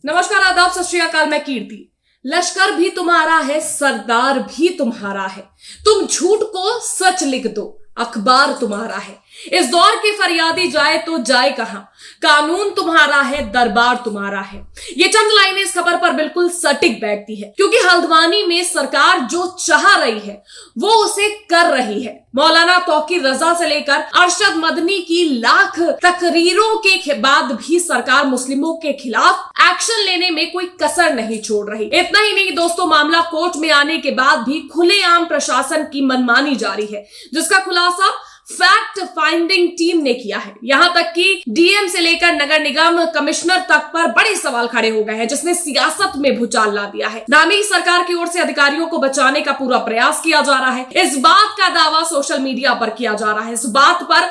नमस्कार, आदाब, सत श्री अकाल। मैं कीर्ति। लश्कर भी तुम्हारा है, सरदार भी तुम्हारा है। तुम झूठ को सच लिख दो, अखबार तुम्हारा है। इस दौर के फरियादी जाए तो जाए कहां, कानून तुम्हारा है, दरबार तुम्हारा है। ये चंद लाइनें इस खबर पर बिल्कुल सटीक बैठती है, क्योंकि हल्द्वानी में सरकार जो चाह रही है वो उसे कर रही है। मौलाना तौकीर रजा से लेकर अरशद मदनी की लाख तकरीरों के बाद भी सरकार मुस्लिमों के खिलाफ एक्शन लेने में कोई कसर नहीं छोड़ रही। इतना ही नहीं दोस्तों, मामला कोर्ट में आने के बाद भी खुलेआम प्रशासन की मनमानी जारी है, जिसका खुलासा फैक्ट फाइंडिंग टीम ने किया है। यहां तक कि डीएम से लेकर नगर निगम कमिश्नर तक पर बड़े सवाल खड़े हो गए हैं, जिसने सियासत में भूचाल ला दिया है। नामी सरकार की ओर से अधिकारियों को बचाने का पूरा प्रयास किया जा रहा है। इस बात का दावा सोशल मीडिया पर किया जा रहा है। इस बात पर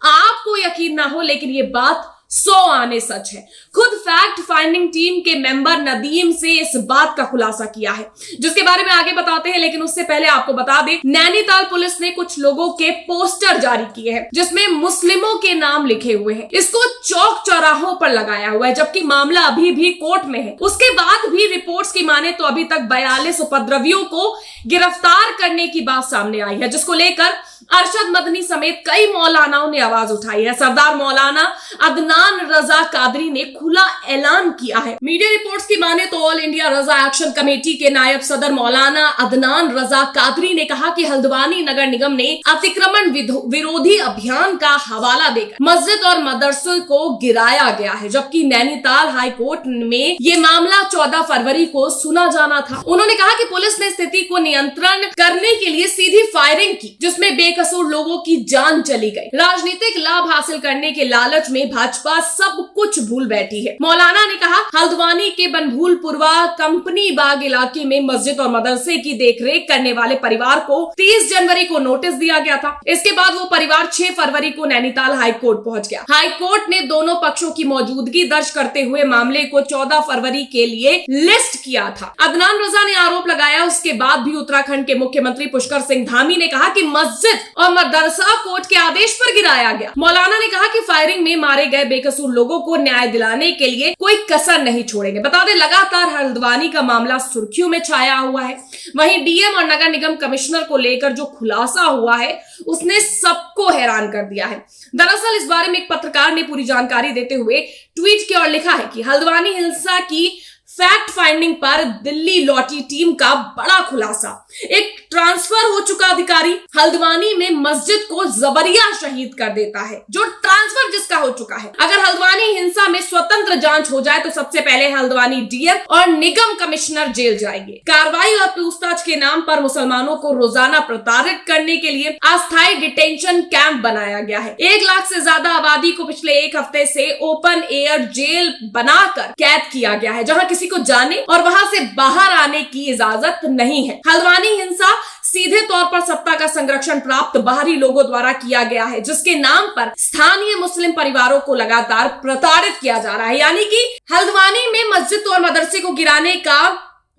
आपको यकीन ना हो, लेकिन ये बात 100 आने सच है। खुद फैक्ट फाइंडिंग टीम के मेंबर नदीम से इस बात का खुलासा किया है, जिसके बारे में आगे बताते हैं। लेकिन उससे पहले आपको बता दें, नैनीताल पुलिस ने कुछ लोगों के पोस्टर जारी किए हैं, जिसमें मुस्लिमों के नाम लिखे हुए हैं। इसको चौक चौराहों पर लगाया हुआ है, जबकि मामला अभी भी कोर्ट में है। उसके बाद भी रिपोर्ट्स की माने तो अभी तक 42 उपद्रवियों को गिरफ्तार करने की बात सामने आई है, जिसको लेकर अरशद मदनी समेत कई मौलानाओं ने आवाज उठाई है। सरदार मौलाना अदनान रजा कादरी ने खुला ऐलान किया है। मीडिया रिपोर्ट्स की माने तो ऑल इंडिया रजा एक्शन कमेटी के नायब सदर मौलाना अदनान रजा कादरी ने कहा कि हल्द्वानी नगर निगम ने अतिक्रमण विरोधी अभियान का हवाला देकर मस्जिद और मदरसे को गिराया गया है, जबकि नैनीताल हाई कोर्ट में ये मामला 14 फरवरी को सुना जाना था। उन्होंने कहा कि पुलिस ने स्थिति को नियंत्रण करने के लिए सीधी फायरिंग की, जिसमें बेकसूर लोगों की जान चली गई। राजनीतिक लाभ हासिल करने के लालच में भाजपा सब कुछ भूल बैठी है। मौलाना ने कहा, हल्द्वानी के बनभूलपुरवा कंपनी बाग इलाके में मस्जिद और मदरसे की देखरेख करने वाले परिवार को 30 जनवरी को नोटिस दिया गया था। इसके बाद वो परिवार 6 फरवरी को नैनीताल हाई कोर्ट पहुंच गया। हाई कोर्ट ने दोनों पक्षों की मौजूदगी दर्ज करते हुए मामले को 14 फरवरी के लिए लिस्ट किया था। अदनान रजा ने आरोप लगाया, उसके बाद भी उत्तराखंड के मुख्यमंत्री पुष्कर सिंह धामी ने कहा कि मस्जिद और मदरसा कोर्ट के आदेश पर गिराया गया। मौलाना ने कहा कि फायरिंग में मारे गए बेकसूर लोगों को न्याय दिलाने के लिए कोई कसर नहीं छोड़ेंगे। बता दें, लगातार हल्द्वानी का मामला सुर्खियों में छाया हुआ है। वहीं डीएम और नगर निगम कमिश्नर को लेकर जो खुलासा हुआ है उसने सबको हैरान कर दिया है। दरअसल इस बारे में एक पत्रकार ने पूरी जानकारी देते हुए ट्वीट किया और लिखा है कि हल्द्वानी हिंसा की फैक्ट फाइंडिंग पर दिल्ली लौटी टीम का बड़ा खुलासा। एक ट्रांसफर हो चुका अधिकारी हल्द्वानी में मस्जिद को जबरिया शहीद कर देता है, जो ट्रांसफर जिसका हो चुका है। अगर हल्द्वानी हिंसा में स्वतंत्र जांच हो जाए तो सबसे पहले हल्द्वानी डीएम और निगम कमिश्नर जेल जाएंगे। कार्रवाई और पूछताछ के नाम पर मुसलमानों को रोजाना प्रताड़ित करने के लिए अस्थायी डिटेंशन कैंप बनाया गया है। 1 लाख से ज्यादा आबादी को पिछले 1 हफ्ते से ओपन एयर जेल बनाकर कैद किया गया है, जहां किसी को जाने और वहां से बाहर आने की इजाजत नहीं है। हल्द्वानी हिंसा सीधे तौर पर सत्ता का संरक्षण प्राप्त बाहरी लोगों द्वारा किया गया है, जिसके नाम पर स्थानीय मुस्लिम परिवारों को लगातार प्रताड़ित किया जा रहा है। यानी कि हल्द्वानी में मस्जिद और मदरसे को गिराने का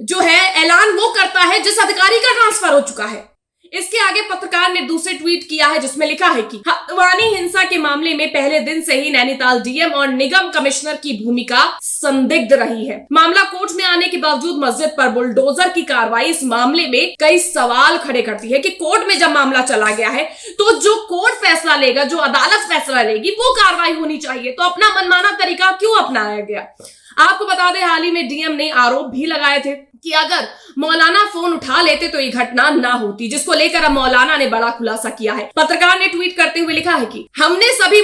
जो है ऐलान वो करता है जिस अधिकारी का ट्रांसफर हो चुका है। इसके आगे पत्रकार ने दूसरे ट्वीट किया है, जिसमें लिखा है कि हल्द्वानी हिंसा के मामले में पहले दिन से ही नैनीताल डीएम और निगम कमिश्नर की भूमिका संदिग्ध रही है। मामला कोर्ट में आने के बावजूद मस्जिद पर बुलडोजर की कार्रवाई इस मामले में कई सवाल खड़े करती है कि कोर्ट में जब मामला चला गया है तो जो कोर्ट फैसला लेगा, जो अदालत फैसला लेगी, वो कार्रवाई होनी चाहिए। तो अपना मनमाना तरीका क्यों अपनाया गया? आपको बता दें, हाल ही में डीएम ने आरोप भी लगाए थे कि अगर मौलाना फोन उठा लेते तो ये घटना ना होती, जिसको लेकर अब मौलाना ने बड़ा खुलासा किया है। पत्रकार ने ट्वीट करते हुए लिखा है कि हमने सभी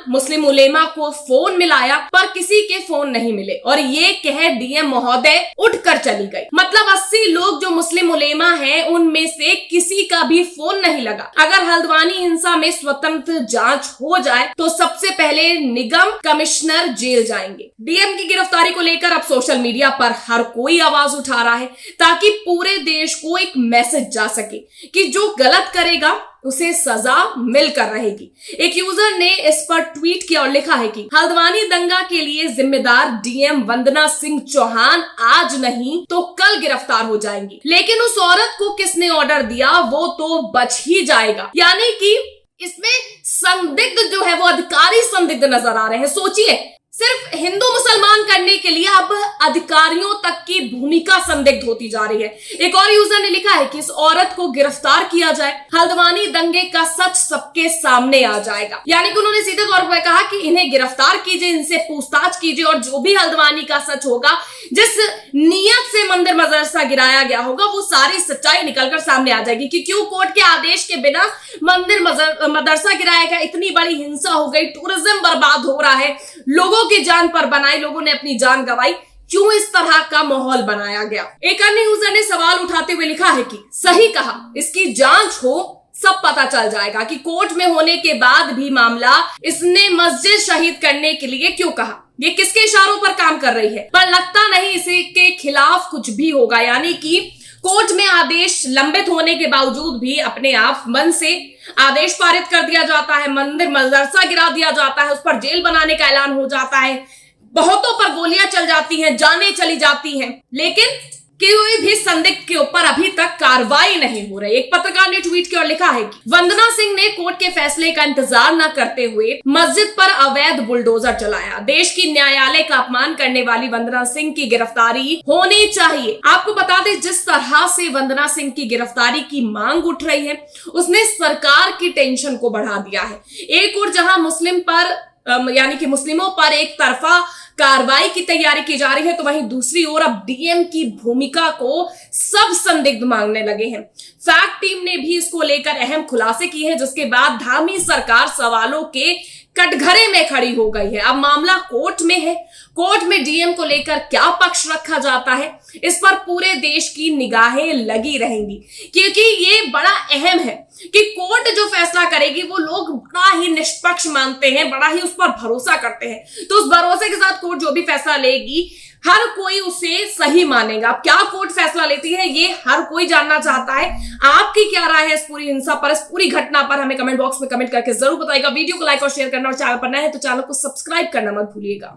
मुस्लिम उलेमा को फोन मिलाया पर किसी के फोन नहीं मिले और ये कह डीएम महोदय उठकर चली गई। मतलब 80 लोग जो मुस्लिम उलेमा हैं उनमें से किसी का भी फोन नहीं लगा। अगर हल्द्वानी हिंसा में स्वतंत्र जांच हो जाए तो सबसे पहले निगम कमिश्नर जेल जाएंगे। डीएम की गिरफ्तारी को लेकर अब सोशल मीडिया पर हर कोई आवाज उठा रहा है, ताकि पूरे देश को एक मैसेज जा सके कि जो गलत करेगा उसे सजा मिलकर रहेगी। एक यूजर ने इस पर ट्वीट किया और लिखा है कि हल्द्वानी दंगा के लिए जिम्मेदार डीएम वंदना सिंह चौहान आज नहीं तो कल गिरफ्तार हो जाएंगी, लेकिन उस औरत को किसने ऑर्डर दिया वो तो बच ही जाएगा। यानी कि इसमें संदिग्ध जो है वो अधिकारी संदिग्ध नजर आ रहे हैं। सोचिए, सिर्फ हिंदू मुसलमान करने के लिए अब अधिकारियों तक की भूमिका संदिग्ध होती जा रही है। एक और यूजर ने लिखा है कि इस औरत को गिरफ्तार किया जाए, हल्द्वानी दंगे का सच सबके सामने आ जाएगा। यानी कि उन्होंने सीधे तौर पर कहा कि इन्हें गिरफ्तार कीजिए, इनसे पूछताछ कीजिए और जो भी हल्द्वानी का सच होगा, जिस नियत से मंदिर मदरसा गिराया गया होगा, वो सारी सच्चाई निकलकर सामने आ जाएगी कि क्यों कोर्ट के आदेश के बिना मंदिर मदरसा गिराया गया, इतनी बड़ी हिंसा हो गई, टूरिज्म बर्बाद हो रहा है, लोगों की जान पर बनाई, लोगों ने अपनी जान गंवाई, क्यों इस तरह का माहौल बनाया गया। एक अन्य यूजर ने सवाल उठाते हुए लिखा है कि सही कहा, इसकी जांच हो, सब पता चल जाएगा कि कोर्ट में होने के बाद भी मामला इसने मस्जिद शहीद करने के लिए क्यों कहा, ये किसके इशारों पर काम कर रही है। पर लगता नहीं इसके खिलाफ कुछ भी होगा। यानी कि कोर्ट में आदेश लंबित होने के बावजूद भी अपने आप मन से आदेश पारित कर दिया जाता है, मंदिर मदरसा गिरा दिया जाता है, उस पर जेल बनाने का ऐलान हो जाता है, बहुतों पर गोलियां चल जाती हैं, जानें चली जाती हैं, लेकिन कोई भी संदिग्ध के ऊपर अभी तक कार्रवाई नहीं हो रही। एक पत्रकार ने ट्वीट किया और लिखा है कि वंदना सिंह ने कोर्ट के फैसले का इंतजार न करते हुए मस्जिद पर अवैध बुलडोजर चलाया। देश की न्यायालय का अपमान करने वाली वंदना सिंह की गिरफ्तारी होनी चाहिए। आपको बता दें, जिस तरह से वंदना सिंह की गिरफ्तारी की मांग उठ रही है, उसने सरकार की टेंशन को बढ़ा दिया है। एक और जहां मुस्लिम पर यानी कि मुस्लिमों पर एक तरफा कार्रवाई की तैयारी की जा रही है, तो वहीं दूसरी ओर अब डीएम की भूमिका को सब संदिग्ध मांगने लगे हैं। फैक्ट टीम ने भी इसको लेकर अहम खुलासे किए हैं, जिसके बाद धामी सरकार सवालों के कटघरे में खड़ी हो गई है। अब मामला कोर्ट में है, कोर्ट में डीएम को लेकर क्या पक्ष रखा जाता है, इस पर पूरे देश की निगाहें लगी रहेंगी, क्योंकि ये बड़ा अहम है कि कोर्ट जो फैसला करेगी वो लोग बड़ा ही निष्पक्ष मानते हैं, बड़ा ही उस पर भरोसा करते हैं। तो उस भरोसे के साथ कोर्ट जो भी फैसला लेगी, हर कोई उसे सही मानेगा। अब क्या कोर्ट फैसला लेती है, ये हर कोई जानना चाहता है। आपकी क्या राय है इस पूरी हिंसा पर, इस पूरी घटना पर, हमें कमेंट बॉक्स में कमेंट करके जरूर बताइएगा। वीडियो को लाइक और शेयर करना और चैनल पर नए हैं तो चैनल को सब्सक्राइब करना मत भूलिएगा।